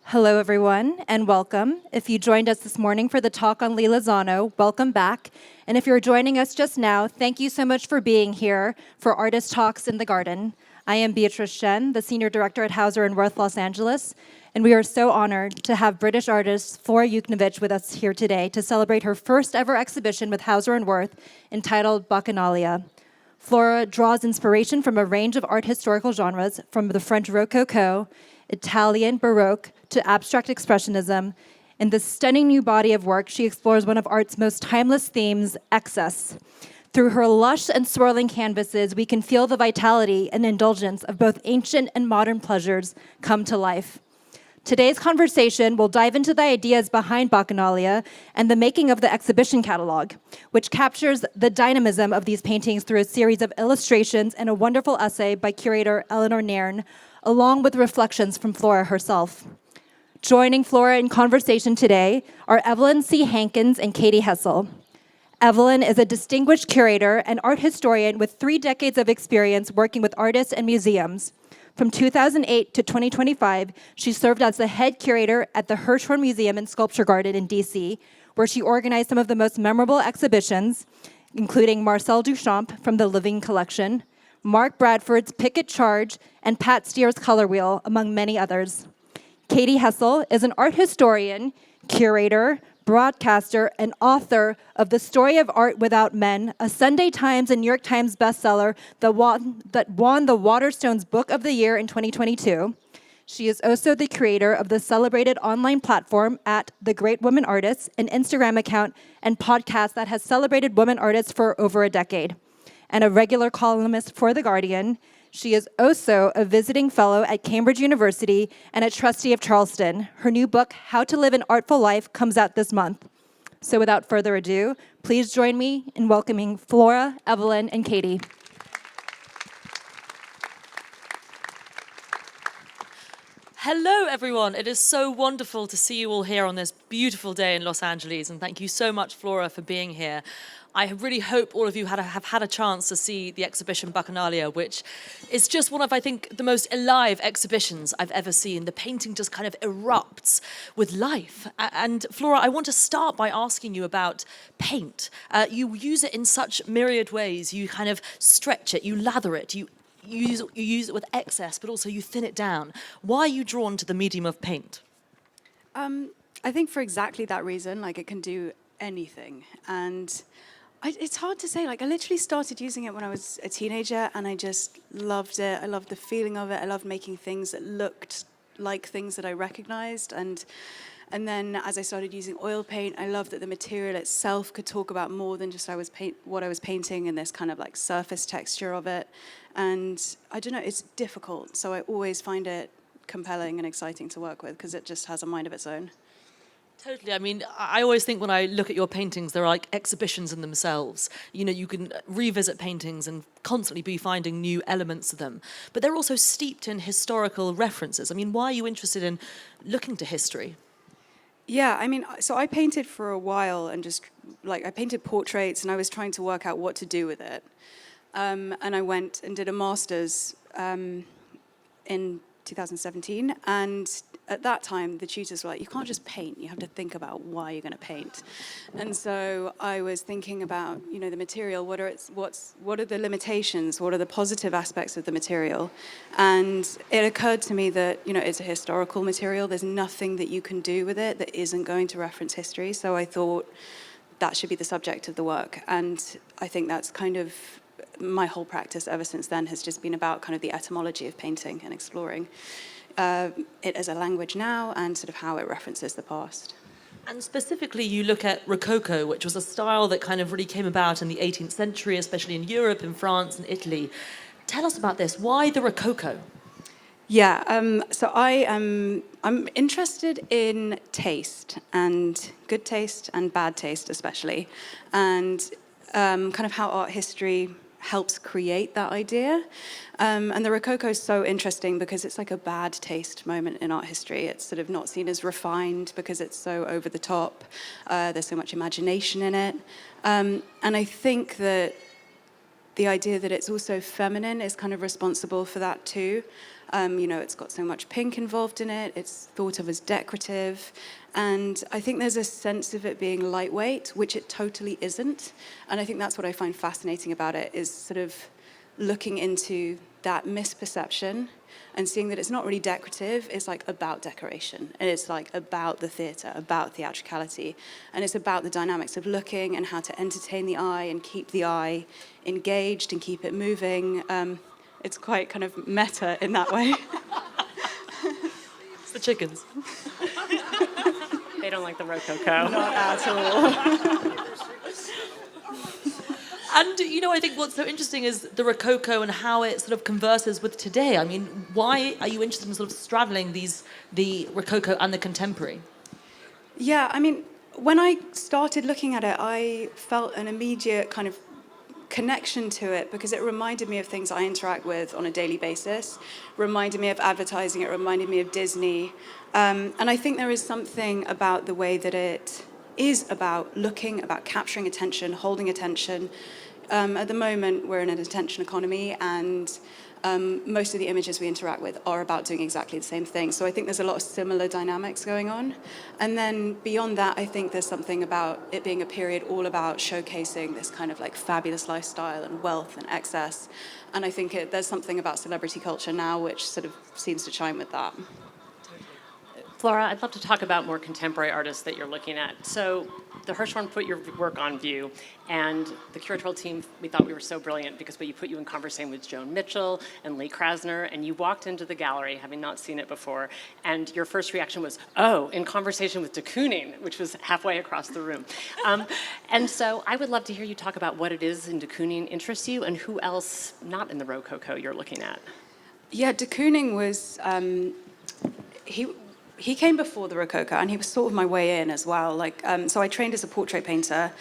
Hello, everyone, and welcome. If you joined us this morning for the talk on Lee Lozano, welcome back. And if you're joining us just now, thank you so much for being here for Artist Talks in the Garden. I am Beatrice Shen, the Senior Director at Hauser Wirth, Los Angeles, and we are so honored to have British artist Flora Yukhnovich with us here today to celebrate her first ever exhibition with Hauser Wirth entitled Bacchanalia. Flora draws inspiration from a range of art historical genres, from the French Rococo, Italian Baroque, to abstract expressionism. In this stunning new body of work, she explores one of art's most timeless themes, excess. Through her lush and swirling canvases, we can feel the vitality and indulgence of both ancient and modern pleasures come to life. Today's conversation will dive into the ideas behind Bacchanalia and the making of the exhibition catalog, which captures the dynamism of these paintings through a series of illustrations and a wonderful essay by curator Eleanor Nairne, along with reflections from Flora herself. Joining Flora in conversation today are Evelyn C. Hankins and Katy Hessel. Evelyn is a distinguished curator and art historian with 3 decades of experience working with artists and museums. From 2008 to 2025, she served as the head curator at the Hirshhorn Museum and Sculpture Garden in DC, where she organized some of the most memorable exhibitions, including Marcel Duchamp from the Living Collection, Mark Bradford's Picket Charge, and Pat Steer's Color Wheel, among many others. Katy Hessel is an art historian, curator, broadcaster, and author of The Story of Art Without Men, a Sunday Times and New York Times bestseller that won the Waterstones Book of the Year in 2022. She is also the creator of the celebrated online platform at The Great Women Artists, an Instagram account and podcast that has celebrated women artists for over a decade, and a regular columnist for The Guardian. She is also a visiting fellow at Cambridge University and a trustee of Charleston. Her new book, How to Live an Artful Life, comes out this month. So without further ado, please join me in welcoming Flora, Evelyn, and Katy. Hello, everyone. It is so wonderful to see you all here on this beautiful day in Los Angeles, and thank you so much, Flora, for being here. I really hope all of you have had a chance to see the exhibition Bacchanalia, which is just one of, I think, the most alive exhibitions I've ever seen. The painting just kind of erupts with life. And Flora, I want to start by asking you about paint. You use it in such myriad ways. You kind of stretch it, you lather it, you use it with excess, but also you thin it down. Why are you drawn to the medium of paint? I think for exactly that reason, like it can do anything. And it's hard to say. Like, I literally started using it when I was a teenager, and I just loved it. I loved the feeling of it. I loved making things that looked like things that I recognized. And then as I started using oil paint, I loved that the material itself could talk about more than just what I was painting and this kind of like surface texture of it. And I don't know, it's difficult. So I always find it compelling and exciting to work with because it just has a mind of its own. Totally. I mean, I always think when I look at your paintings, they're like exhibitions in themselves. You know, you can revisit paintings and constantly be finding new elements of them. But they're also steeped in historical references. I mean, why are you interested in looking to history? Yeah, I mean, so I painted for a while and I painted portraits and I was trying to work out what to do with it. And I went and did a master's in 2017, and at that time, the tutors were like, you can't just paint, you have to think about why you're going to paint. And so I was thinking about, the material, what are the limitations, what are the positive aspects of the material? And it occurred to me that, it's a historical material, there's nothing that you can do with it that isn't going to reference history, so I thought that should be the subject of the work. And I think that's kind of my whole practice ever since then has just been about kind of the etymology of painting and exploring it as a language now and sort of how it references the past. And specifically, you look at Rococo, which was a style that kind of really came about in the 18th century, especially in Europe, in France and Italy. Tell us about this. Why the Rococo? Yeah, so I'm interested in taste, and good taste and bad taste especially, and kind of how art history helps create that idea. And the Rococo is so interesting because it's like a bad taste moment in art history. It's sort of not seen as refined because it's so over the top. There's so much imagination in it. And I think that the idea that it's also feminine is kind of responsible for that too. It's got so much pink involved in it. It's thought of as decorative. And I think there's a sense of it being lightweight, which it totally isn't. And I think that's what I find fascinating about it, is sort of looking into that misperception and seeing that it's not really decorative, it's like about decoration. And it's like about the theatre, about theatricality. And it's about the dynamics of looking and how to entertain the eye and keep the eye engaged and keep it moving. It's quite kind of meta in that way. It's the chickens. They don't like the Rococo. Not at all. And, I think what's so interesting is the Rococo and how it sort of converses with today. I mean, why are you interested in sort of straddling the Rococo and the contemporary? Yeah, I mean, when I started looking at it, I felt an immediate kind of connection to it because it reminded me of things I interact with on a daily basis, reminded me of advertising, it reminded me of Disney. And I think there is something about the way that it is about looking, about capturing attention, holding attention. At the moment, we're in an attention economy, and most of the images we interact with are about doing exactly the same thing. So I think there's a lot of similar dynamics going on. And then beyond that, I think there's something about it being a period all about showcasing this kind of like fabulous lifestyle and wealth and excess. And I think there's something about celebrity culture now which sort of seems to chime with that. Flora, I'd love to talk about more contemporary artists that you're looking at. So the Hirshhorn put your work on view, and the curatorial team, we thought we were so brilliant because we put you in conversation with Joan Mitchell and Lee Krasner, and you walked into the gallery having not seen it before, and your first reaction was, oh, in conversation with de Kooning, which was halfway across the room. And so I would love to hear you talk about what it is in de Kooning interests you and who else not in the Rococo you're looking at. Yeah, de Kooning was, he came before the Rococo, and he was sort of my way in as well. So I trained as a portrait painter,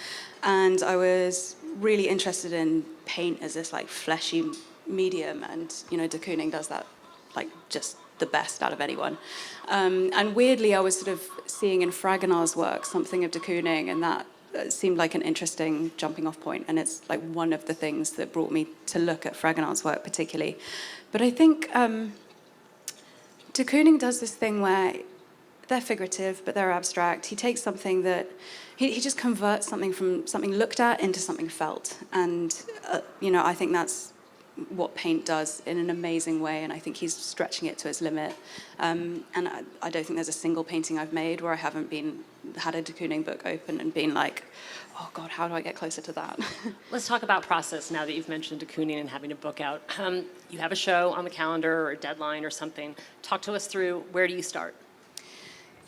and I was really interested in paint as this like fleshy medium, and de Kooning does that like just the best out of anyone. And weirdly, I was sort of seeing in Fragonard's work something of de Kooning, and that seemed like an interesting jumping off point, and it's like one of the things that brought me to look at Fragonard's work particularly. But I think de Kooning does this thing where they're figurative, but they're abstract. He takes something that, he just converts something from something looked at into something felt. And, I think that's what paint does in an amazing way, and I think he's stretching it to its limit. And I don't think there's a single painting I've made where I haven't had a de Kooning book open and been like, oh God, how do I get closer to that? Let's talk about process now that you've mentioned de Kooning and having a book out. You have a show on the calendar or a deadline or something. Talk to us through, where do you start?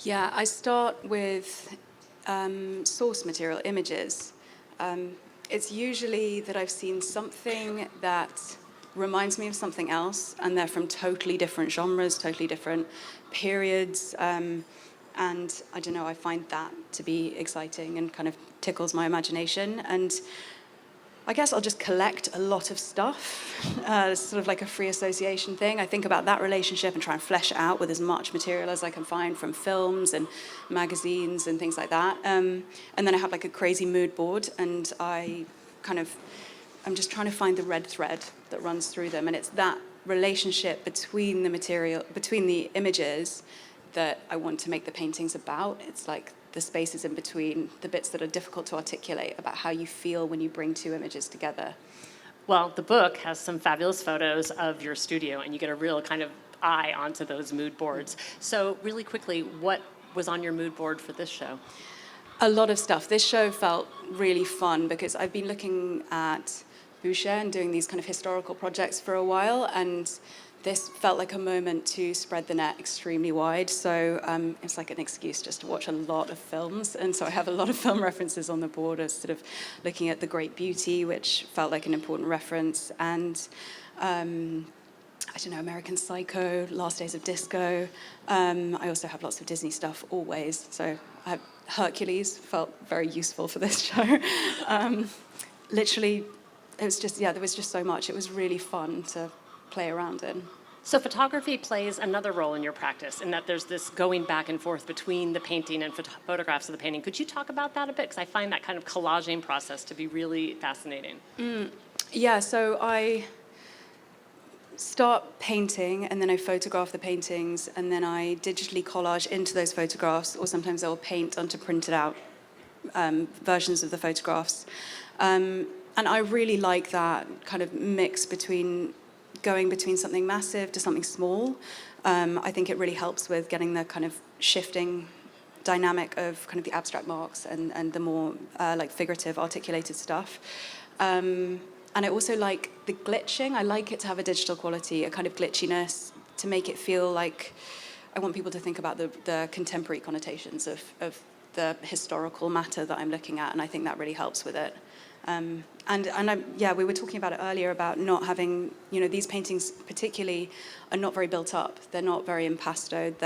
Yeah, I start with source material, images. It's usually that I've seen something that reminds me of something else, and they're from totally different genres, totally different periods. And I don't know, I find that to be exciting and kind of tickles my imagination. And I guess I'll just collect a lot of stuff, sort of like a free association thing. I think about that relationship and try and flesh it out with as much material as I can find from films and magazines and things like that. And then I have like a crazy mood board, and I'm just trying to find the red thread that runs through them. And it's that relationship between the material, between the images, that I want to make the paintings about. It's like the spaces in between, the bits that are difficult to articulate about how you feel when you bring two images together. Well, the book has some fabulous photos of your studio, and you get a real kind of eye onto those mood boards. So really quickly, what was on your mood board for this show? A lot of stuff. This show felt really fun because I've been looking at Boucher and doing these kind of historical projects for a while, and this felt like a moment to spread the net extremely wide. So it's like an excuse just to watch a lot of films. And so I have a lot of film references on the board of sort of looking at The Great Beauty, which felt like an important reference. And I don't know, American Psycho, Last Days of Disco. I also have lots of Disney stuff always. So Hercules felt very useful for this show. Literally, it was just, there was just so much. It was really fun to play around in. So photography plays another role in your practice, in that there's this going back and forth between the painting and photographs of the painting. Could you talk about that a bit? Because I find that kind of collaging process to be really fascinating. Yeah, so I start painting, and then I photograph the paintings, and then I digitally collage into those photographs, or sometimes I'll paint onto printed out versions of the photographs. And I really like that kind of mix between going between something massive to something small. I think it really helps with getting the kind of shifting dynamic of kind of the abstract marks and the more like figurative, articulated stuff. And I also like the glitching. I like it to have a digital quality, a kind of glitchiness, to make it feel like I want people to think about the contemporary connotations of the historical matter that I'm looking at, and I think that really helps with it. We were talking about it earlier about not having, these paintings particularly are not very built up. They're not very impastoed.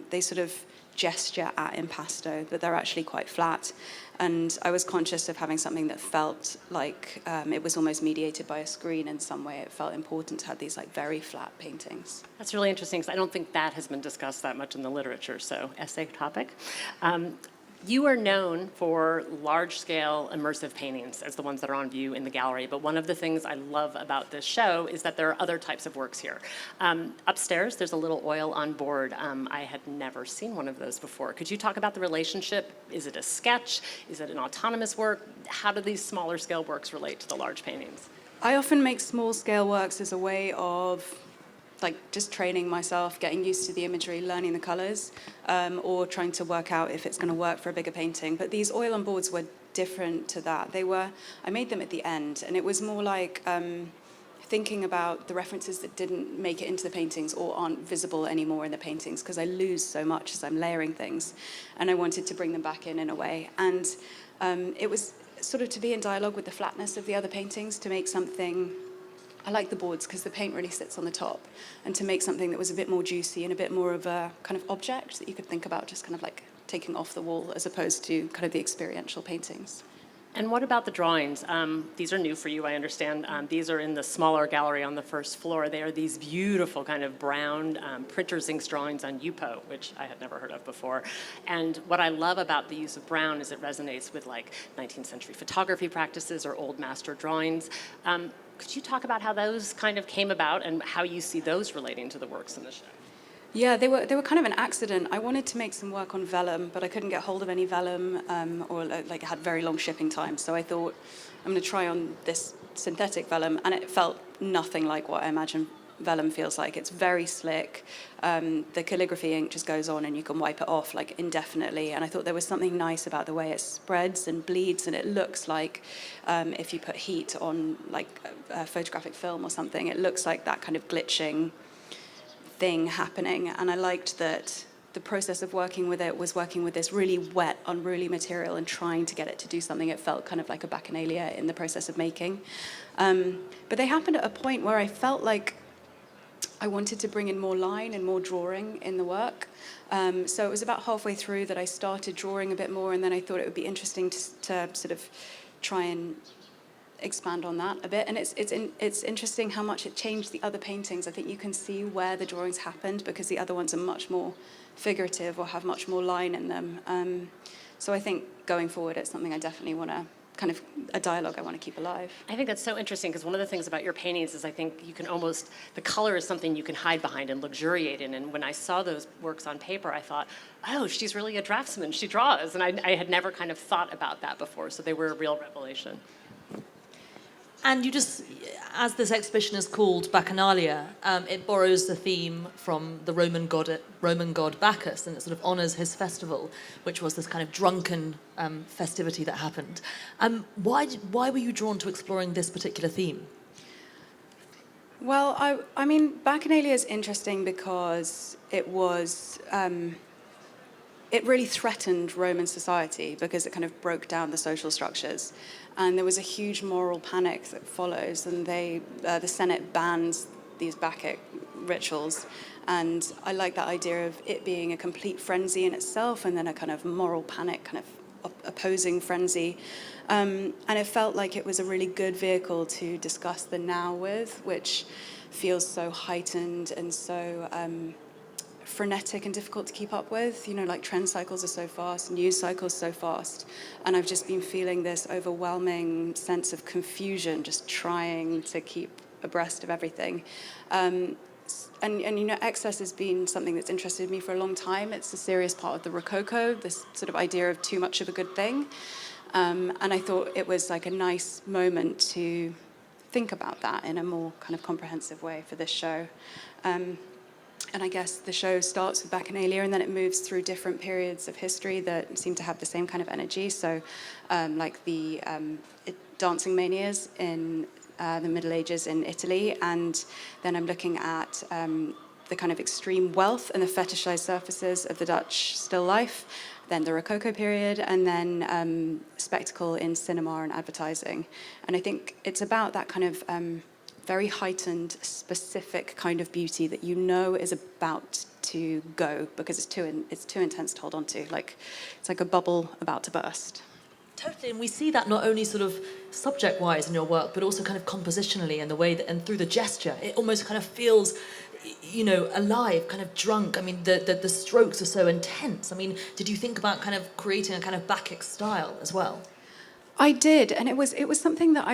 They sort of gesture at impasto, but they're actually quite flat. And I was conscious of having something that felt like it was almost mediated by a screen in some way. It felt important to have these like very flat paintings. That's really interesting, because I don't think that has been discussed that much in the literature, so essay topic. You are known for large-scale immersive paintings as the ones that are on view in the gallery, but one of the things I love about this show is that there are other types of works here. Upstairs, there's a little oil on board. I had never seen one of those before. Could you talk about the relationship? Is it a sketch? Is it an autonomous work? How do these smaller scale works relate to the large paintings? I often make small-scale works as a way of like just training myself, getting used to the imagery, learning the colors, or trying to work out if it's going to work for a bigger painting. But these oil on boards were different to that. I made them at the end, and it was more like thinking about the references that didn't make it into the paintings or aren't visible anymore in the paintings, because I lose so much as I'm layering things, and I wanted to bring them back in a way. And it was sort of to be in dialogue with the flatness of the other paintings, to make something. I like the boards because the paint really sits on the top, and to make something that was a bit more juicy and a bit more of a kind of object that you could think about just kind of like taking off the wall, as opposed to kind of the experiential paintings. And what about the drawings? These are new for you, I understand. These are in the smaller gallery on the first floor. They are these beautiful kind of brown printer's inks drawings on Yupo, which I had never heard of before. And what I love about the use of brown is it resonates with like 19th century photography practices or old master drawings. Could you talk about how those kind of came about and how you see those relating to the works in the show? Yeah, they were kind of an accident. I wanted to make some work on vellum, but I couldn't get hold of any vellum, or like it had very long shipping times. So I thought, I'm going to try on this synthetic vellum, and it felt nothing like what I imagine vellum feels like. It's very slick. The calligraphy ink just goes on, and you can wipe it off like indefinitely. And I thought there was something nice about the way it spreads and bleeds, and it looks like if you put heat on like a photographic film or something, it looks like that kind of glitching thing happening. And I liked that the process of working with it was working with this really wet, unruly material and trying to get it to do something. It felt kind of like a Bacchanalia in the process of making. But they happened at a point where I felt like I wanted to bring in more line and more drawing in the work. So it was about halfway through that I started drawing a bit more, and then I thought it would be interesting to sort of try and expand on that a bit. And it's interesting how much it changed the other paintings. I think you can see where the drawings happened, because the other ones are much more figurative or have much more line in them. So I think going forward, it's something I definitely want to kind of a dialogue I want to keep alive. I think that's so interesting, because one of the things about your paintings is I think you can almost, the color is something you can hide behind and luxuriate in. And when I saw those works on paper, I thought, oh, she's really a draftsman. She draws. And I had never kind of thought about that before. So they were a real revelation. And you just, as this exhibition is called Bacchanalia, it borrows the theme from the Roman god Bacchus, and it sort of honours his festival, which was this kind of drunken festivity that happened. Why were you drawn to exploring this particular theme? Well, I mean, Bacchanalia is interesting because it was. It really threatened Roman society because it kind of broke down the social structures. And there was a huge moral panic that follows, and the Senate bans these Bacchic rituals. And I like that idea of it being a complete frenzy in itself, and then a kind of moral panic, kind of opposing frenzy. And it felt like it was a really good vehicle to discuss the now with, which feels so heightened and so frenetic and difficult to keep up with. You know, like trend cycles are so fast, news cycles so fast. And I've just been feeling this overwhelming sense of confusion, just trying to keep abreast of everything. And you know, excess has been something that's interested me for a long time. It's a serious part of the Rococo, this sort of idea of too much of a good thing. And I thought it was like a nice moment to think about that in a more kind of comprehensive way for this show. And I guess the show starts with Bacchanalia and then it moves through different periods of history that seem to have the same kind of energy. So like the dancing manias in the Middle Ages in Italy, and then I'm looking at the kind of extreme wealth and the fetishized surfaces of the Dutch still life, then the Rococo period, and then spectacle in cinema and advertising. And I think it's about that kind of very heightened, specific kind of beauty that you know is about to go because it's too intense to hold on to. Like, it's like a bubble about to burst. Totally, and we see that not only sort of subject-wise in your work, but also kind of compositionally in the way that, and through the gesture, it almost kind of feels, you know, alive, kind of drunk. I mean, the strokes are so intense. I mean, did you think about kind of creating a kind of Bacchic style as well? I did, and it was something that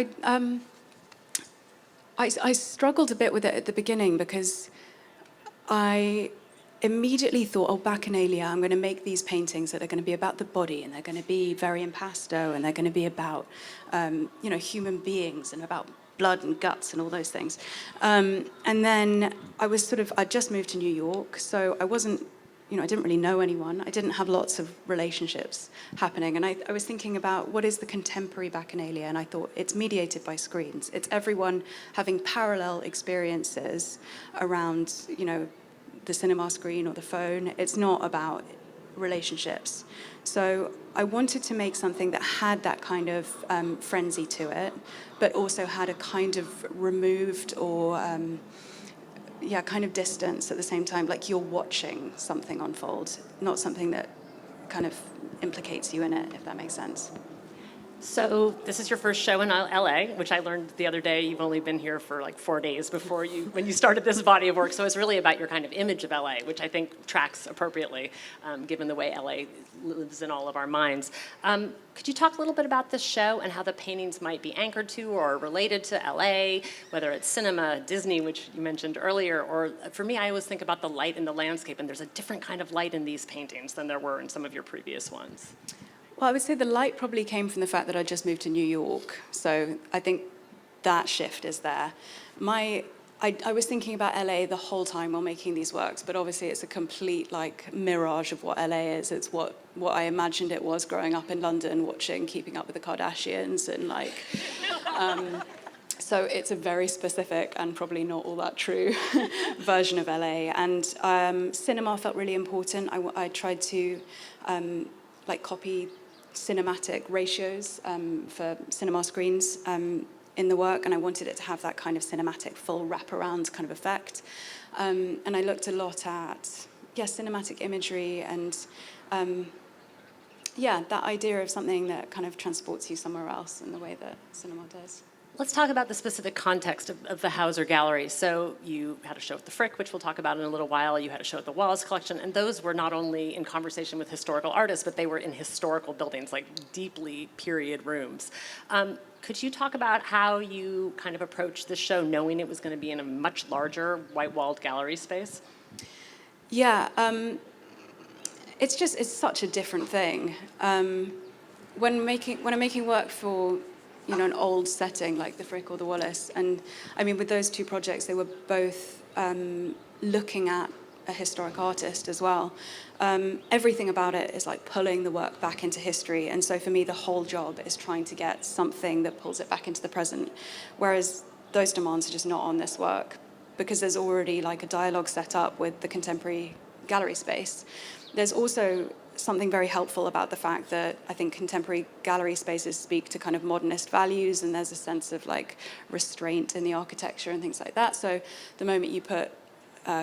I struggled a bit with it at the beginning because I immediately thought, oh, Bacchanalia, I'm going to make these paintings that are going to be about the body, and they're going to be very impasto, and they're going to be about, you know, human beings and about blood and guts and all those things. And then I'd just moved to New York, so I wasn't, you know, I didn't really know anyone. I didn't have lots of relationships happening. And I was thinking about what is the contemporary Bacchanalia, and I thought it's mediated by screens. It's everyone having parallel experiences around, you know, the cinema screen or the phone. It's not about relationships. So I wanted to make something that had that kind of frenzy to it, but also had a kind of removed or kind of distance at the same time, like you're watching something unfold, not something that kind of implicates you in it, if that makes sense. So this is your first show in LA, which I learned the other day. You've only been here for like 4 days when you started this body of work. So it's really about your kind of image of LA, which I think tracks appropriately, given the way LA lives in all of our minds. Could you talk a little bit about this show and how the paintings might be anchored to or related to LA, whether it's cinema, Disney, which you mentioned earlier, or for me, I always think about the light in the landscape, and there's a different kind of light in these paintings than there were in some of your previous ones. Well, I would say the light probably came from the fact that I just moved to New York. So I think that shift is there. I was thinking about LA the whole time while making these works, but obviously it's a complete like mirage of what LA is. It's what I imagined it was growing up in London, watching Keeping Up with the Kardashians and like... So it's a very specific and probably not all that true version of LA. And cinema felt really important. I tried to copy cinematic ratios for cinema screens in the work, and I wanted it to have that kind of cinematic full wraparound kind of effect. And I looked a lot at cinematic imagery and that idea of something that kind of transports you somewhere else in the way that cinema does. Let's talk about the specific context of the Hauser Gallery. So you had a show at the Frick, which we'll talk about in a little while. You had a show at the Wallace Collection, and those were not only in conversation with historical artists, but they were in historical buildings, like deeply period rooms. Could you talk about how you kind of approached the show, knowing it was going to be in a much larger white-walled gallery space? Yeah, it's such a different thing. When I'm making work for an old setting like the Frick or the Wallace. And I mean, with those two projects, they were both looking at a historic artist as well. Everything about it is like pulling the work back into history. And so for me, the whole job is trying to get something that pulls it back into the present. Whereas those demands are just not on this work because there's already like a dialogue set up with the contemporary gallery space. There's also something very helpful about the fact that I think contemporary gallery spaces speak to kind of modernist values, and there's a sense of like restraint in the architecture and things like that. So the moment you put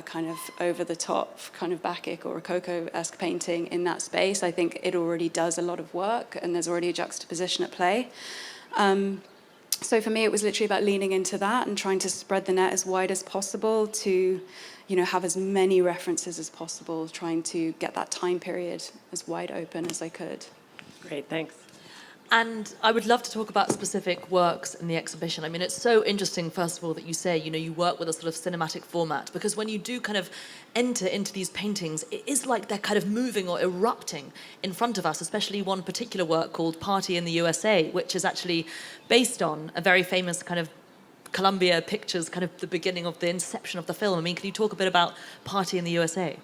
kind of over the top kind of Bacchic or Rococo-esque painting in that space, I think it already does a lot of work and there's already a juxtaposition at play. So for me, it was literally about leaning into that and trying to spread the net as wide as possible to, have as many references as possible, trying to get that time period as wide open as I could. Great, thanks. And I would love to talk about specific works in the exhibition. I mean, it's so interesting, first of all, that you say, you work with a sort of cinematic format, because when you do kind of enter into these paintings, it is like they're kind of moving or erupting in front of us, especially one particular work called Party in the USA, which is actually based on a very famous kind of Columbia Pictures, kind of the beginning of the inception of the film. I mean, can you talk a bit about Party in the USA?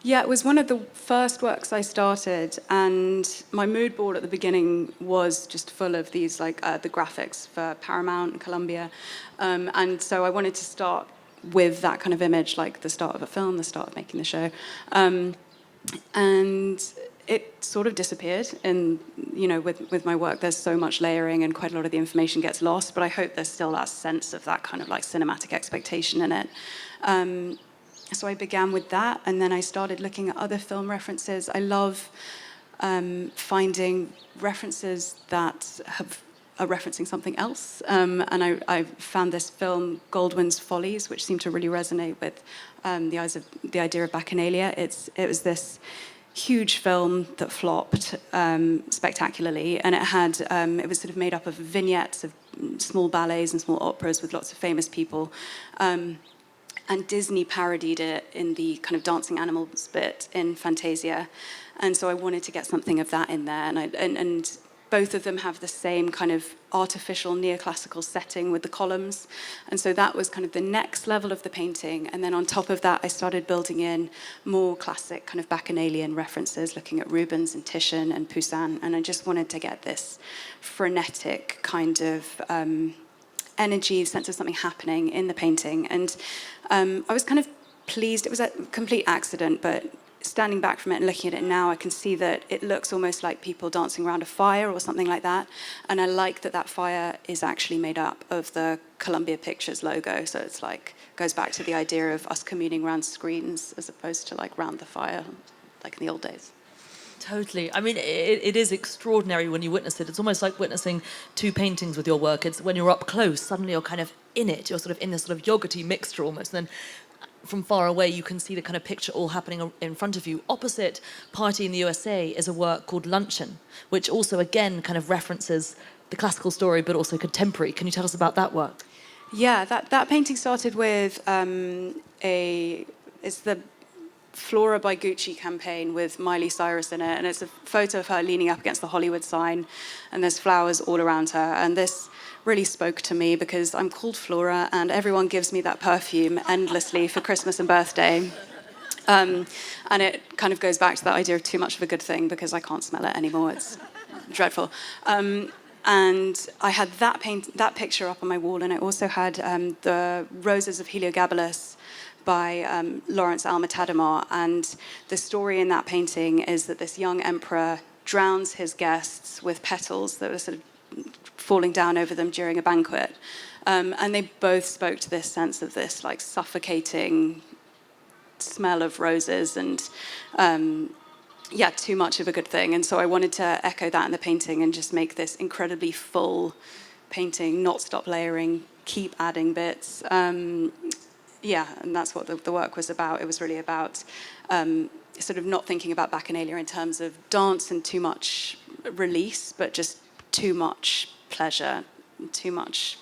Yeah, it was one of the first works I started, and my mood board at the beginning was just full of these, the graphics for Paramount and Columbia. And so I wanted to start with that kind of image, like the start of a film, the start of making the show. And it sort of disappeared with my work. There's so much layering and quite a lot of the information gets lost, but I hope there's still that sense of that kind of like cinematic expectation in it. So I began with that, and then I started looking at other film references. I love finding references that are referencing something else. And I found this film, Goldwyn's Follies, which seemed to really resonate with the idea of Bacchanalia. It was this huge film that flopped spectacularly, and it was sort of made up of vignettes of small ballets and small operas with lots of famous people. And Disney parodied it in the kind of dancing animals bit in Fantasia. And so I wanted to get something of that in there. And both of them have the same kind of artificial neoclassical setting with the columns. And so that was kind of the next level of the painting. And then on top of that, I started building in more classic kind of Bacchanalian references, looking at Rubens and Titian and Poussin. And I just wanted to get this frenetic kind of energy, sense of something happening in the painting. And I was kind of pleased. It was a complete accident, but standing back from it and looking at it now, I can see that it looks almost like people dancing around a fire or something like that. And I like that fire is actually made up of the Columbia Pictures logo. So it's goes back to the idea of us communing around screens as opposed to round the fire, like in the old days. Totally. I mean, it is extraordinary when you witness it. It's almost like witnessing two paintings with your work. It's when you're up close, suddenly you're kind of in it. You're sort of in this sort of yogurty mixture almost. And then from far away, you can see the kind of picture all happening in front of you. Opposite Party in the USA is a work called Luncheon, which also, again, kind of references the classical story, but also contemporary. Can you tell us about that work? Yeah, that painting started with it's the Flora by Gucci campaign with Miley Cyrus in it, and it's a photo of her leaning up against the Hollywood sign, and there's flowers all around her. And this really spoke to me because I'm called Flora, and everyone gives me that perfume endlessly for Christmas and birthday. And it kind of goes back to that idea of too much of a good thing because I can't smell it anymore. It's dreadful. And I had that picture up on my wall, and I also had the Roses of Heliogabalus by Lawrence Alma-Tademar. And the story in that painting is that this young emperor drowns his guests with petals that were sort of falling down over them during a banquet. And they both spoke to this sense of this suffocating smell of roses and too much of a good thing. And so I wanted to echo that in the painting and just make this incredibly full painting, not stop layering, keep adding bits. And that's what the work was about. It was really about sort of not thinking about Bacchanalia in terms of dance and too much release, but just too much pleasure, too much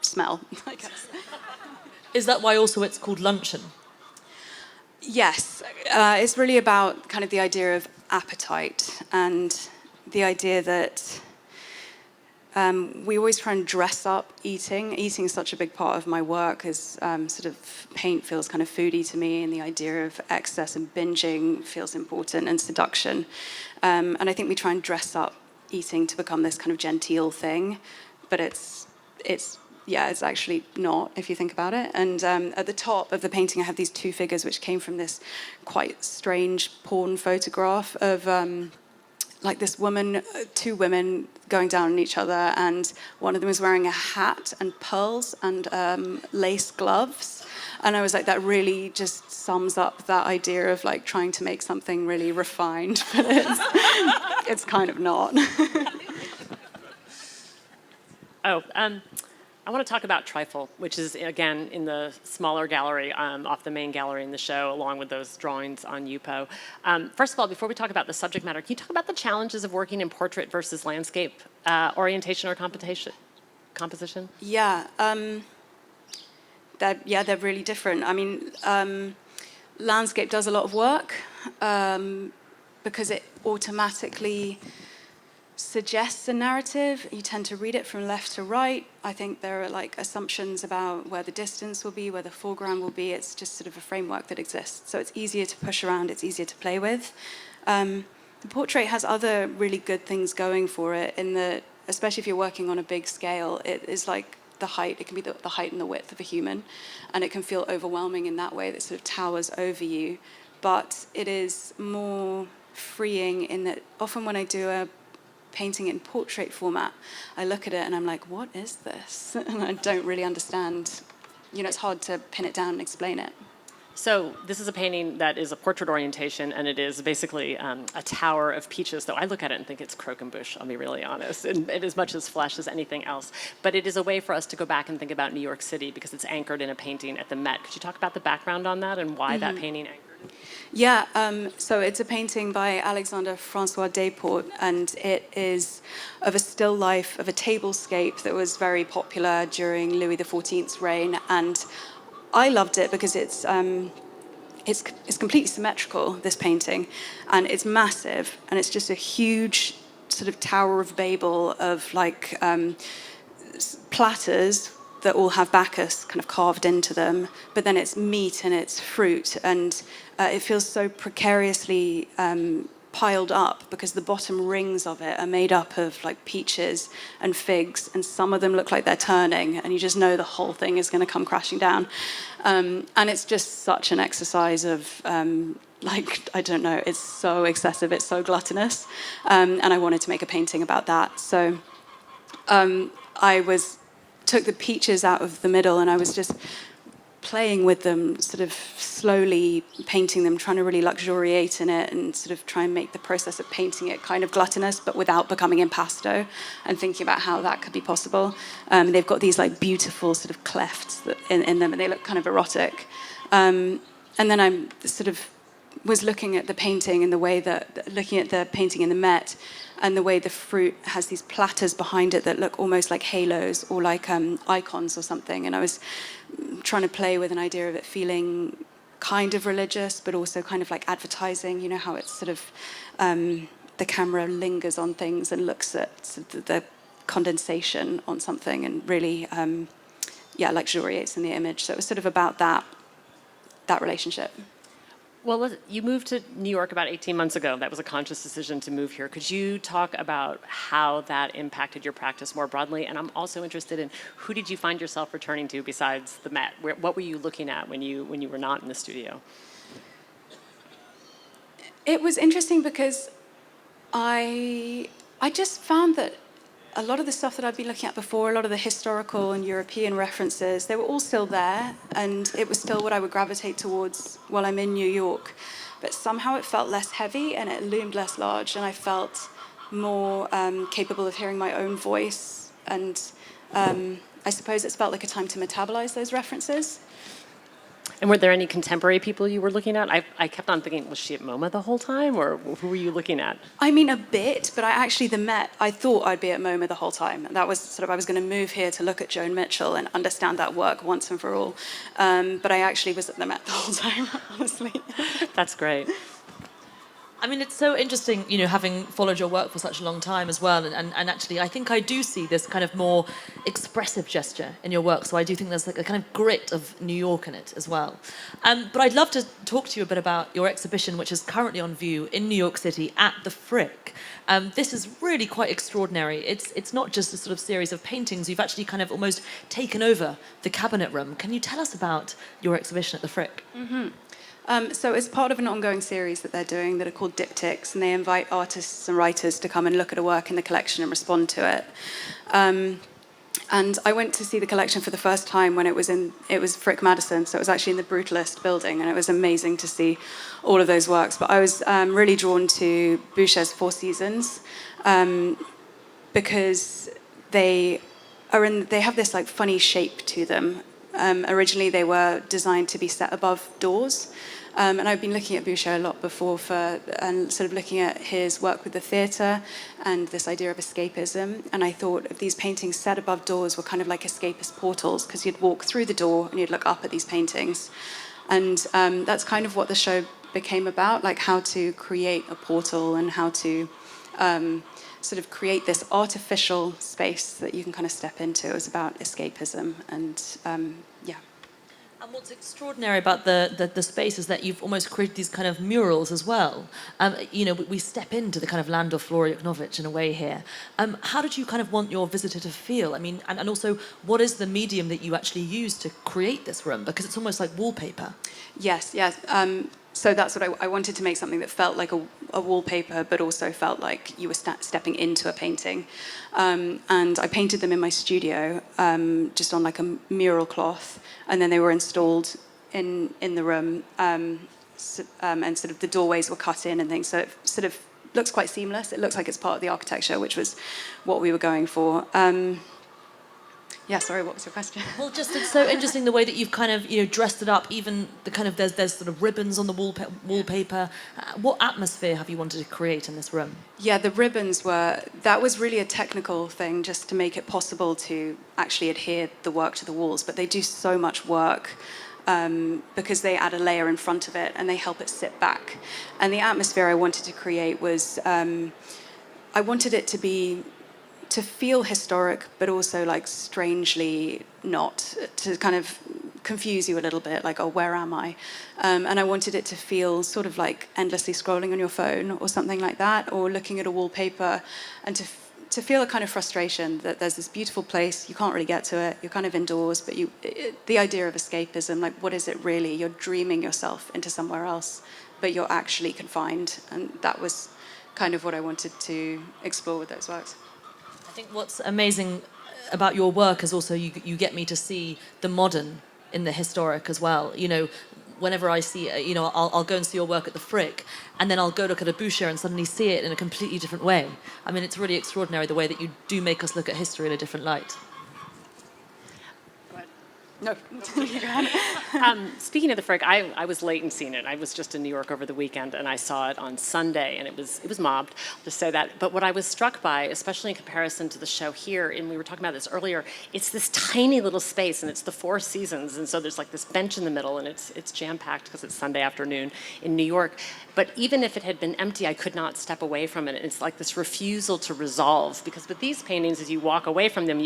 smell, I guess. Is that why also it's called Luncheon? Yes. It's really about kind of the idea of appetite and the idea that we always try and dress up eating. Eating is such a big part of my work, as sort of paint feels kind of foodie to me, and the idea of excess and binging feels important, and seduction. And I think we try and dress up eating to become this kind of genteel thing, but it's actually not, if you think about it. And at the top of the painting, I have these two figures which came from this quite strange porn photograph of this woman, two women going down on each other, and one of them is wearing a hat and pearls and lace gloves. And I was like, that really just sums up that idea of trying to make something really refined, but it's kind of not. I want to talk about Trifle, which is, again, in the smaller gallery off the main gallery in the show, along with those drawings on UPO. First of all, before we talk about the subject matter, can you talk about the challenges of working in portrait versus landscape orientation or composition? Yeah, they're really different. I mean, landscape does a lot of work because it automatically suggests a narrative. You tend to read it from left to right. I think there are like assumptions about where the distance will be, where the foreground will be. It's just sort of a framework that exists. So it's easier to push around, it's easier to play with. The portrait has other really good things going for it in that, especially if you're working on a big scale, it is like the height, it can be the height and the width of a human, and it can feel overwhelming in that way that sort of towers over you. But it is more freeing in that often when I do a painting in portrait format, I look at it and I'm like, what is this? And I don't really understand. You know, it's hard to pin it down and explain it. So this is a painting that is a portrait orientation, and it is basically a tower of peaches, though I look at it and think it's croquembouche, I'll be really honest, and as much as flesh as anything else. But it is a way for us to go back and think about New York City because it's anchored in a painting at the Met. Could you talk about the background on that and why that painting anchored? Yeah, so it's a painting by Alexander Francois Desportes, and it is of a still life of a tablescape that was very popular during Louis XIV's reign, and I loved it because it's completely symmetrical, this painting, and it's massive, and it's just a huge sort of Tower of Babel of like platters that all have Bacchus kind of carved into them, but then it's meat and it's fruit, and it feels so precariously piled up because the bottom rings of it are made up of like peaches and figs, and some of them look like they're turning, and you just know the whole thing is going to come crashing down. And it's just such an exercise of like, I don't know, it's so excessive, it's so gluttonous, and I wanted to make a painting about that. So took the peaches out of the middle, and I was just playing with them, sort of slowly painting them, trying to really luxuriate in it and sort of try and make the process of painting it kind of gluttonous, but without becoming impasto, and thinking about how that could be possible. They've got these like beautiful sort of clefts in them, and they look kind of erotic. And then I sort of was looking at the painting in the way that, looking at the painting in the Met, and the way the fruit has these platters behind it that look almost like halos or like icons or something. And I was trying to play with an idea of it feeling kind of religious, but also kind of like advertising. You know how it's sort of, the camera lingers on things and looks at sort of the condensation on something and really, luxuriates in the image. So it was sort of about that relationship. Well, you moved to New York about 18 months ago. That was a conscious decision to move here. Could you talk about how that impacted your practice more broadly? And I'm also interested in who did you find yourself returning to besides the Met? What were you looking at when you were not in the studio? It was interesting because I just found that a lot of the stuff that I'd been looking at before, a lot of the historical and European references, they were all still there, and it was still what I would gravitate towards while I'm in New York. But somehow it felt less heavy and it loomed less large, and I felt more capable of hearing my own voice. And I suppose it's felt like a time to metabolize those references. And were there any contemporary people you were looking at? I kept on thinking, was she at MoMA the whole time, or who were you looking at? I mean, a bit, but I thought I'd be at MoMA the whole time. That was sort of, I was going to move here to look at Joan Mitchell and understand that work once and for all. But I actually was at the Met the whole time, honestly. That's great. I mean, it's so interesting, you know, having followed your work for such a long time as well. And actually, I think I do see this kind of more expressive gesture in your work. So I do think there's like a kind of grit of New York in it as well. But I'd love to talk to you a bit about your exhibition, which is currently on view in New York City at the Frick. This is really quite extraordinary. It's not just a sort of series of paintings. You've actually kind of almost taken over the cabinet room. Can you tell us about your exhibition at the Frick? Mm-hmm. So it's part of an ongoing series that they're doing that are called diptychs, and they invite artists and writers to come and look at a work in the collection and respond to it. And I went to see the collection for the first time when it was Frick Madison, so it was actually in the Brutalist building, and it was amazing to see all of those works. But I was really drawn to Boucher's Four Seasons because they they have this like funny shape to them. Originally, they were designed to be set above doors. And I've been looking at Boucher a lot before and sort of looking at his work with the theatre and this idea of escapism. And I thought of these paintings set above doors were kind of like escapist portals, because you'd walk through the door and you'd look up at these paintings. And that's kind of what the show became about, like how to create a portal and how to sort of create this artificial space that you can kind of step into. It was about escapism and yeah. And what's extraordinary about the space is that you've almost created these kind of murals as well. We step into the kind of land of Flora Yukhnovich in a way here. How did you kind of want your visitor to feel? I mean, and also, what is the medium that you actually use to create this room? Because it's almost like wallpaper. Yes. So that's what I wanted to make something that felt like a wallpaper, but also felt like you were stepping into a painting. And I painted them in my studio, just on like a mural cloth, and then they were installed in the room, and sort of the doorways were cut in and things. So it sort of looks quite seamless. It looks like it's part of the architecture, which was what we were going for. Yeah, sorry, what was your question? Well, just it's so interesting the way that you've kind of dressed it up. Even the kind of there's sort of ribbons on the wallpaper. What atmosphere have you wanted to create in this room? Yeah, the ribbons that was really a technical thing, just to make it possible to actually adhere the work to the walls. But they do so much work because they add a layer in front of it and they help it sit back. And the atmosphere I wanted to create was I wanted it to feel historic, but also like strangely not, to kind of confuse you a little bit, like, oh, where am I? And I wanted it to feel sort of like endlessly scrolling on your phone or something like that, or looking at a wallpaper, and to feel a kind of frustration that there's this beautiful place, you can't really get to it, you're kind of indoors, but the idea of escapism, like, what is it really? You're dreaming yourself into somewhere else, but you're actually confined. And that was kind of what I wanted to explore with those works. I think what's amazing about your work is also you get me to see the modern in the historic as well. Whenever I see, I'll go and see your work at the Frick, and then I'll go look at a Boucher and suddenly see it in a completely different way. I mean, it's really extraordinary the way that you do make us look at history in a different light. No. Speaking of the Frick, I was late in seeing it. I was just in New York over the weekend, and I saw it on Sunday, and it was mobbed, I'll just say that. But what I was struck by, especially in comparison to the show here, and we were talking about this earlier, it's this tiny little space, and it's the Four Seasons, and so there's like this bench in the middle, and it's jam-packed because it's Sunday afternoon in New York. But even if it had been empty, I could not step away from it. It's like this refusal to resolve, because with these paintings, as you walk away from them,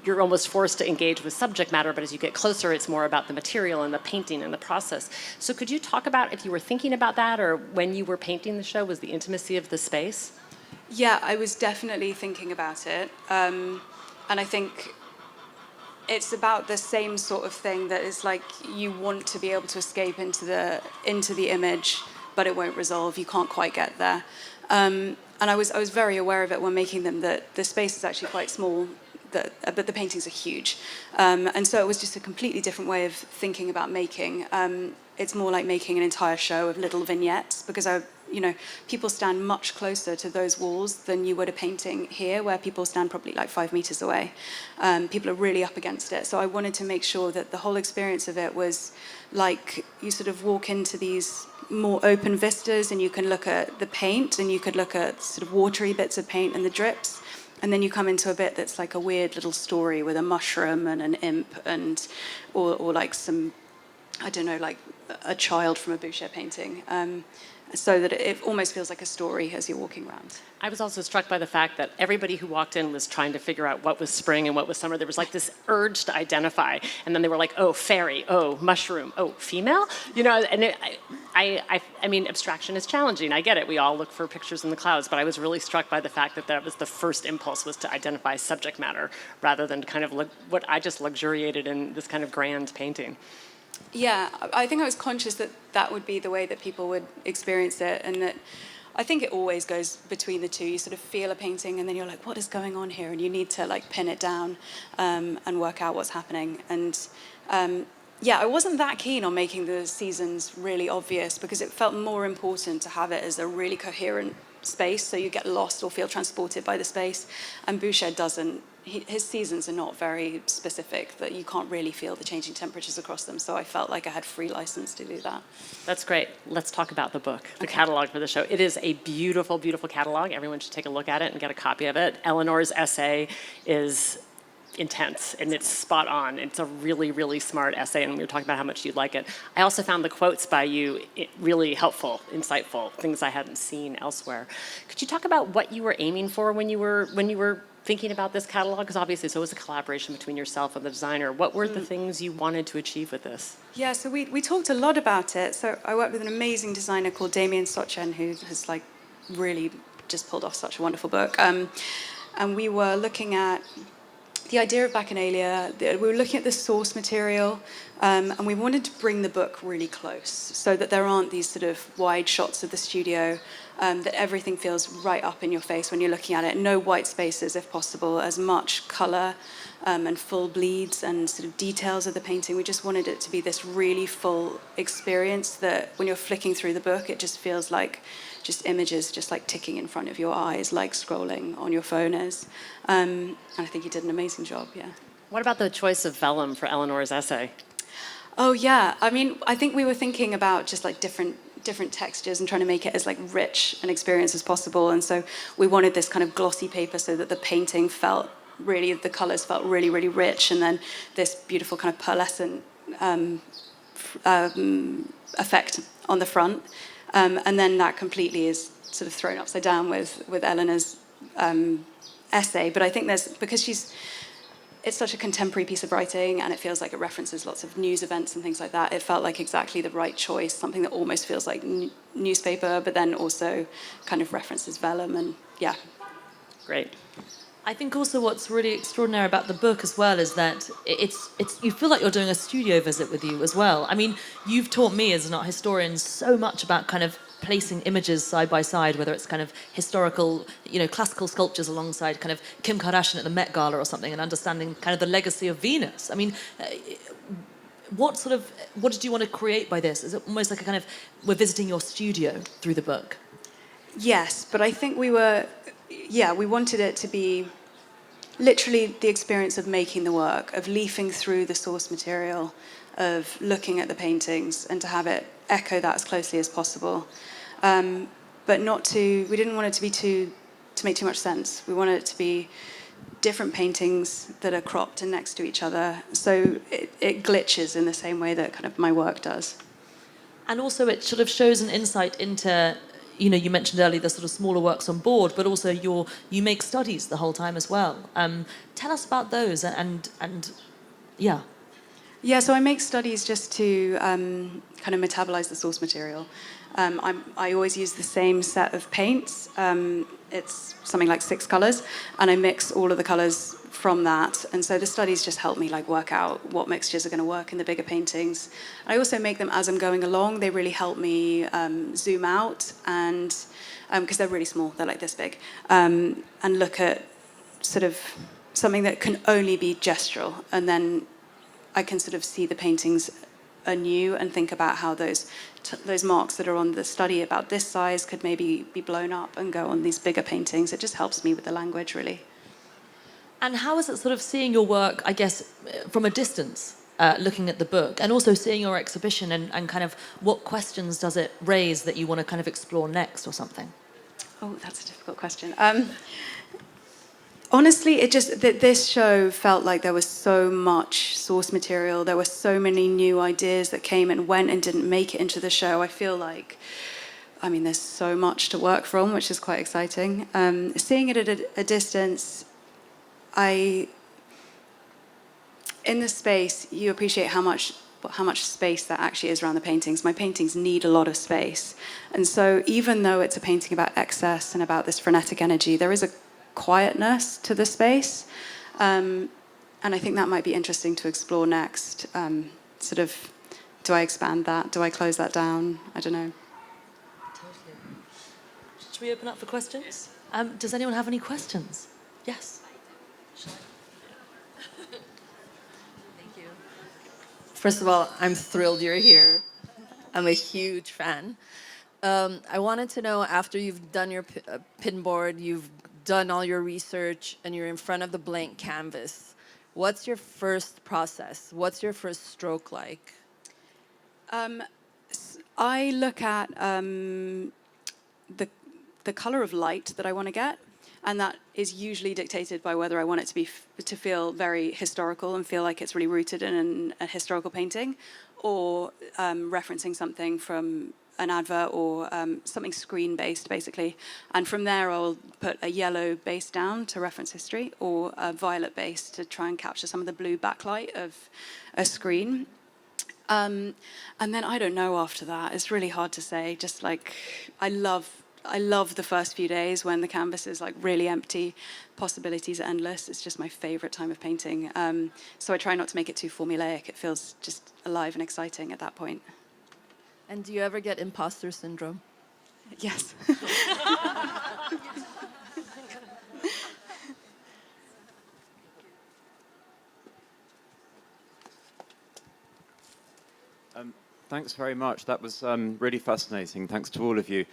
you're almost forced to engage with subject matter, but as you get closer, it's more about the material and the painting and the process. So could you talk about if you were thinking about that, or when you were painting the show, was the intimacy of the space? Yeah, I was definitely thinking about it. And I think it's about the same sort of thing, that is like you want to be able to escape into the image, but it won't resolve. You can't quite get there. And I was very aware of it when making them, that the space is actually quite small, but the paintings are huge. And so it was just a completely different way of thinking about making. It's more like making an entire show of little vignettes, because people stand much closer to those walls than you would a painting here, where people stand probably like 5 meters away. People are really up against it. So I wanted to make sure that the whole experience of it was like you sort of walk into these more open vistas, and you can look at the paint, and you could look at sort of watery bits of paint and the drips. And then you come into a bit that's like a weird little story with a mushroom and an imp, or like some, I don't know, like a child from a Boucher painting. So that it almost feels like a story as you're walking around. I was also struck by the fact that everybody who walked in was trying to figure out what was spring and what was summer. There was like this urge to identify, and then they were like, oh, fairy, oh, mushroom, oh, female? And I mean, abstraction is challenging. I get it. We all look for pictures in the clouds, but I was really struck by the fact that was the first impulse, was to identify subject matter rather than kind of what I just luxuriated in this kind of grand painting. Yeah, I think I was conscious that would be the way that people would experience it, and that I think it always goes between the two. You sort of feel a painting, and then you're like, what is going on here? And you need to like pin it down and work out what's happening. And I wasn't that keen on making the seasons really obvious, because it felt more important to have it as a really coherent space, so you get lost or feel transported by the space. And Boucher doesn't. his seasons are not very specific, that you can't really feel the changing temperatures across them. So I felt like I had free license to do that. That's great. Let's talk about the book, the catalog for the show. It is a beautiful, beautiful catalog. Everyone should take a look at it and get a copy of it. Eleanor's essay is intense and it's spot on. It's a really, really smart essay, and we were talking about how much you like it. I also found the quotes by you really helpful, insightful, things I hadn't seen elsewhere. Could you talk about what you were aiming for when you were thinking about this catalog? Because obviously, so it was a collaboration between yourself and the designer. What were the things you wanted to achieve with this? Yeah, so we talked a lot about it. So I worked with an amazing designer called Damien Sochen, who has like really just pulled off such a wonderful book. And we were looking at the idea of Bacchanalia. We were looking at the source material, and we wanted to bring the book really close so that there aren't these sort of wide shots of the studio, that everything feels right up in your face when you're looking at it. No white spaces if possible, as much colour and full bleeds and sort of details of the painting. We just wanted it to be this really full experience that when you're flicking through the book, it just feels like just images just like ticking in front of your eyes, like scrolling on your phone is. And I think he did an amazing job, yeah. What about the choice of vellum for Eleanor's essay? Oh, yeah. I mean, I think we were thinking about just like different textures and trying to make it as like rich an experience as possible. And so we wanted this kind of glossy paper so that the painting felt really, the colors felt really, really rich. And then this beautiful kind of pearlescent effect on the front. And then that completely is sort of thrown upside down with Eleanor's essay. But I think because it's such a contemporary piece of writing and it feels like it references lots of news events and things like that, it felt like exactly the right choice, something that almost feels like newspaper, but then also kind of references vellum, and yeah. Great. I think also what's really extraordinary about the book as well is that it's you feel like you're doing a studio visit with you as well. I mean, you've taught me as an art historian so much about kind of placing images side by side, whether it's kind of historical, classical sculptures alongside kind of Kim Kardashian at the Met Gala or something, and understanding kind of the legacy of Venus. I mean, what did you want to create by this? Is it almost like we're visiting your studio through the book? Yes, but I think we wanted it to be literally the experience of making the work, of leafing through the source material, of looking at the paintings, and to have it echo that as closely as possible. But we didn't want it to make too much sense. We wanted it to be different paintings that are cropped and next to each other, so it glitches in the same way that kind of my work does. And also it sort of shows an insight into, you mentioned earlier the sort of smaller works on board, but also you make studies the whole time as well. Tell us about those and yeah. Yeah, so I make studies just to kind of metabolize the source material. I always use the same set of paints. It's something like 6 colors, and I mix all of the colors from that. And so the studies just help me work out what mixtures are going to work in the bigger paintings. I also make them as I'm going along. They really help me zoom out, and because they're really small, they're like this big, and look at sort of something that can only be gestural, and then I can sort of see the paintings anew and think about how those marks that are on the study about this size could maybe be blown up and go on these bigger paintings. It just helps me with the language, really. And how is it sort of seeing your work, I guess, from a distance, looking at the book, and also seeing your exhibition, and kind of what questions does it raise that you want to kind of explore next or something? Oh, that's a difficult question. Honestly, this show felt like there was so much source material. There were so many new ideas that came and went and didn't make it into the show. I feel like, there's so much to work from, which is quite exciting. Seeing it at a distance, in the space, you appreciate how much space that actually is around the paintings. My paintings need a lot of space. And so even though it's a painting about excess and about this frenetic energy, there is a quietness to the space, and I think that might be interesting to explore next. Sort of, do I expand that? Do I close that down? I don't know. Totally. Should we open up for questions? Does anyone have any questions? Yes. Thank you. First of all, I'm thrilled you're here. I'm a huge fan. I wanted to know, after you've done your pin board, you've done all your research and you're in front of the blank canvas, what's your first process? What's your first stroke like? I look at the color of light that I want to get, and that is usually dictated by whether I want it to feel very historical and feel like it's really rooted in a historical painting, or referencing something from an advert or something screen-based, basically. And from there, I'll put a yellow base down to reference history, or a violet base to try and capture some of the blue backlight of a screen. And then I don't know after that. It's really hard to say. Just like, I love the first few days when the canvas is like really empty, possibilities are endless. It's just my favorite time of painting. So I try not to make it too formulaic. It feels just alive and exciting at that point. And do you ever get imposter syndrome? Yes. Thanks very much. That was really fascinating. Thanks to all of you.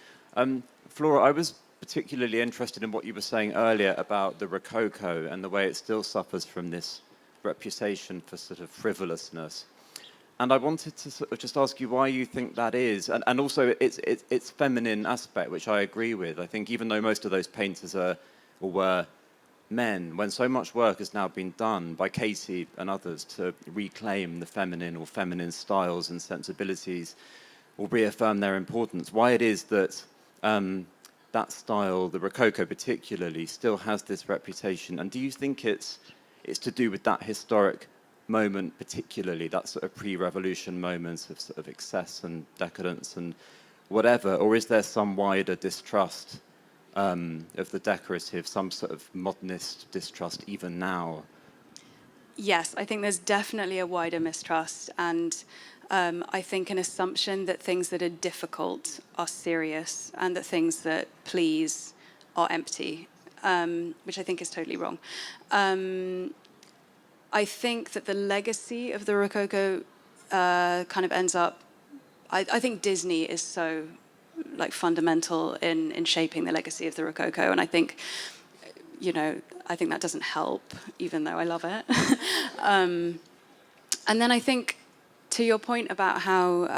Flora, I was particularly interested in what you were saying earlier about the Rococo and the way it still suffers from this reputation for sort of frivolousness. And I wanted to sort of just ask you why you think that is, and also its feminine aspect, which I agree with. I think even though most of those painters are or were men, when so much work has now been done by Katy and others to reclaim the feminine or feminine styles and sensibilities or reaffirm their importance, why it is that that style, the Rococo particularly, still has this reputation. And do you think it's to do with that historic moment particularly, that sort of pre-revolution moment of sort of excess and decadence and whatever, or is there some wider distrust of the decorative, some sort of modernist distrust even now? Yes, I think there's definitely a wider mistrust, and I think an assumption that things that are difficult are serious and that things that please are empty, which I think is totally wrong. I think that the legacy of the Rococo kind of ends up, I think Disney is so like fundamental in shaping the legacy of the Rococo, and I think, I think that doesn't help, even though I love it. And then I think, to your point about how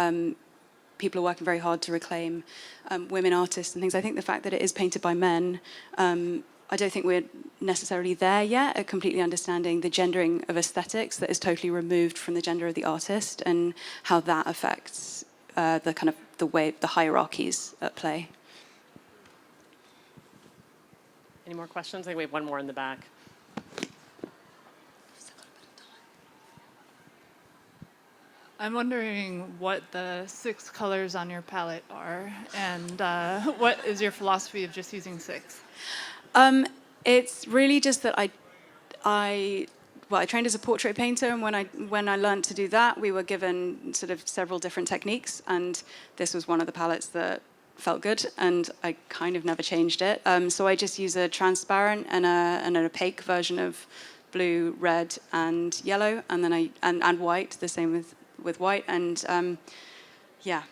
people are working very hard to reclaim women artists and things, I think the fact that it is painted by men, I don't think we're necessarily there yet at completely understanding the gendering of aesthetics that is totally removed from the gender of the artist and how that affects the kind of the hierarchies at play. Any more questions? I think we have one more in the back. I'm wondering what the 6 colors on your palette are, and what is your philosophy of just using 6? It's really just that I trained as a portrait painter, and when I learned to do that, we were given sort of several different techniques, and this was one of the palettes that felt good, and I kind of never changed it. So I just use a transparent and an opaque version of blue, red, and yellow, and then and white. The same with white, and yeah,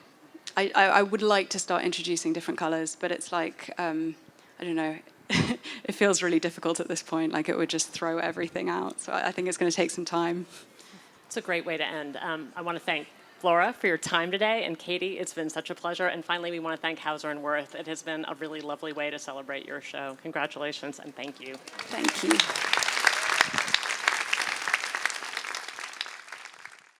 I would like to start introducing different colors, but it's like I don't know. It feels really difficult at this point. Like it would just throw everything out. So I think it's going to take some time. It's a great way to end. I want to thank Flora for your time today, and Katy, it's been such a pleasure. And finally, we want to thank Hauser Wirth. It has been a really lovely way to celebrate your show. Congratulations and thank you. Thank you.